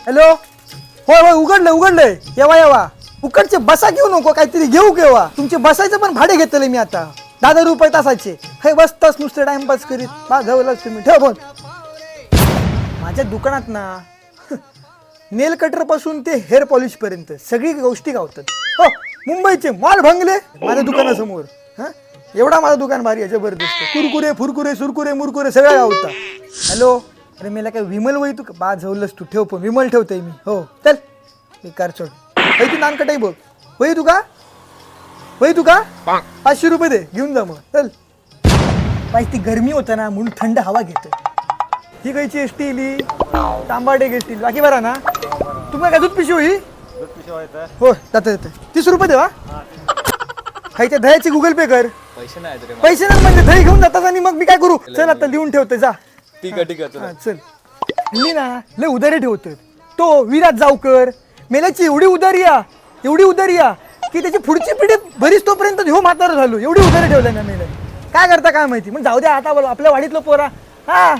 Hello. होय होय उघडलंय येवा उकडचे बसा घेऊ नको काहीतरी घेऊ केव्हा तुमचे बसायचं पण भाडे घेतले मी आता 10 रुपये तासाचे. हे बसताच नुसते टाइमपास करीत जावलंच तुम्ही ठेव फोन. माझ्या दुकानात ना नेल कटर पासून ते हेअर पॉलिश पर्यंत सगळी गोष्टी गावतात. हो मुंबईचे मॉल भंगले माझ्या दुकानासमोर. हा एवढा माझं दुकान भारी आहे जबरदस्त. कुरकुरे फुरकुरे सुरकुरे मुरकुरे सगळ्या गावता. हॅलो. अरे मला काय विमल वही तू बा झवलंस तू ठेव पण विमल ठेवतोय मी. हो चल बेकार चोड तू नानकटाई बघ. वही तू का 500 रुपये दे घेऊन जा मग चल. पाहिजे ती गरमी होता ना म्हणून थंड हवा घेतोय. ही गायची एसटी इली तांबाडे एसटी बाकी बरा ना. तुम्हाला काय दूध पिशवी ही हो जातं 30 रुपये देवा. खायच्या दह्याची गुगल पे कर. पैसे नाही म्हणजे दही घेऊन जातात आणि मग मी काय करू. चल आता लिहून ठेवते जा. ठीक आहे चल. मी ना लय उधारी ठेवतोय. तो विराज जावकर मेल्याची एवढी उधारी या की त्याची पुढची पिढी बरीच तोपर्यंत ह्यो म्हातारा झालो. एवढी उधारी ठेवलंय ना मेल्या. काय करता काय माहिती मग जाऊ द्या आता बोला आपल्या वाडीतलं पोरा. हा